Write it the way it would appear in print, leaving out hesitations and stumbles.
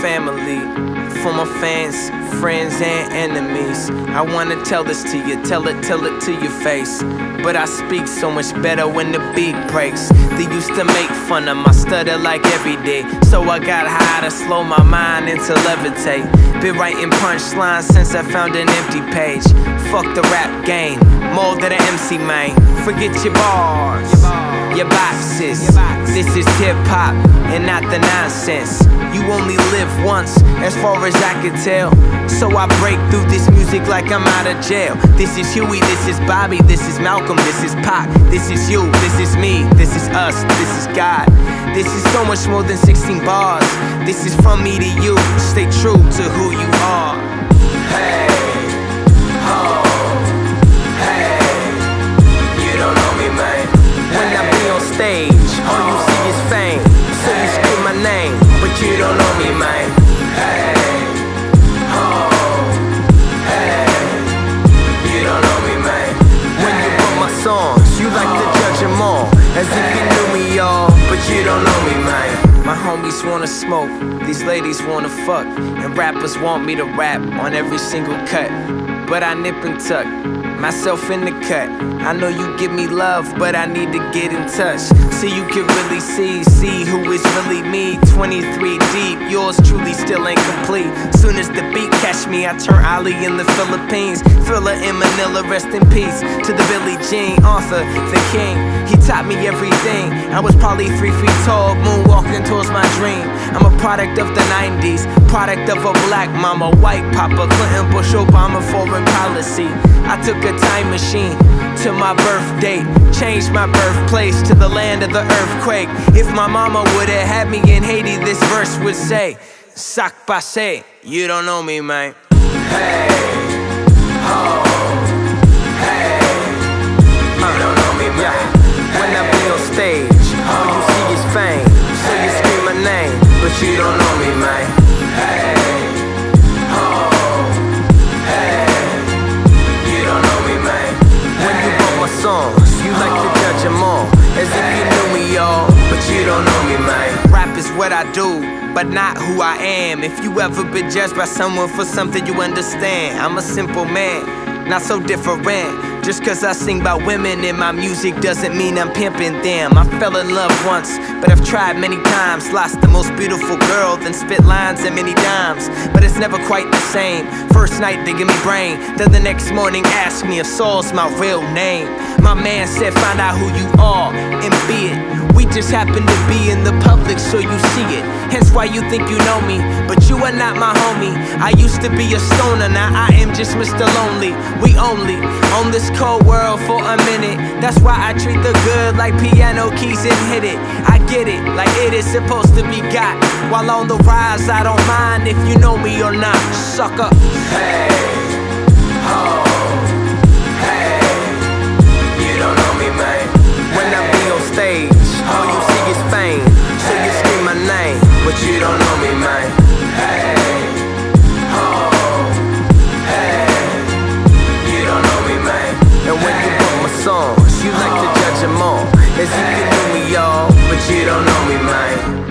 family, for my fans, friends and enemies. I wanna tell this to you, tell it to your face. But I speak so much better when the beat breaks. They used to make fun of my stutter like every day, so I got high to slow my mind and to levitate. Been writing punchlines since I found an empty page. Fuck the rap game, more than an MC, man. Forget your bars, your boxes. This is hip-hop and not the nonsense. You only live once, as far as I can tell. So I break through this music like I'm out of jail. This is Huey, this is Bobby, this is Malcolm, this is Pac. This is you, this is me, this is us, this is God. This is so much more than 16 bars. This is from me to you, stay true to who you are. Hey, ho, hey, you don't know me, man. When I be on stage, all you see is fame. So you scream my name, but you don't know me, man. Hey, ho, hey, you don't know me, man. When you bump my songs, you like to judge them all, as if you knew me, y'all, but you don't know me, man. My homies wanna smoke, these ladies wanna fuck, and rappers want me to rap on every single cut. But I nip and tuck myself in the cut. I know you give me love, but I need to get in touch, so you can really see who is really me. 23 deep, yours truly still ain't complete. Soon as the beat catch me, I turn Ali in the Philippines. Thriller in Manila, rest in peace to the Billie Jean, Arthur the King. He taught me everything. I was probably 3 feet tall, moonwalking towards my dream. I'm a product of the 90s, product of a black mama, white papa, Clinton, Bush, Obama, foreign policy. I took a time machine to my birth date, changed my birthplace to the land of the earthquake. If my mama would've had me in Haiti, this verse would say, Sac passe, you don't know me, man. Hey, ho, hey, you don't know me, man. When I be on stage, all you see is fame, so you scream my name, but you don't know me, man. Hey, ho, hey, you don't know me, man. When you bump my songs, you like to judge them all, as if you knew me, y'all, but you don't know me, man. Rap is what I do, but not who I am. If you ever been judged by someone for something you understand, I'm a simple man, not so different. Just cause I sing about women in my music doesn't mean I'm pimping them. I fell in love once, but I've tried many times. Lost the most beautiful girl, then spit lines and many dimes. But it's never quite the same. First night they give me brain, then the next morning ask me if Saul's my real name. My man said find out who you are and be it. We just happen to be in the public so you see it. Hence why you think you know me, but you are not my homie. I used to be a stoner, now I am just Mr. Lonely. We only on this cold world for a minute. That's why I treat the good like piano keys and hit it. I get it, like it is supposed to be got. While on the rise, I don't mind if you know me or not, sucker. Hey, ho, hey, you don't know me, man. When I be on stage, all you see is fame, so you scream my name, but you don't know me, man. Hey, ho, hey, you don't know me, man. And when you bump my songs, you like to judge them all, as if you knew me, y'all, but you don't know me, man.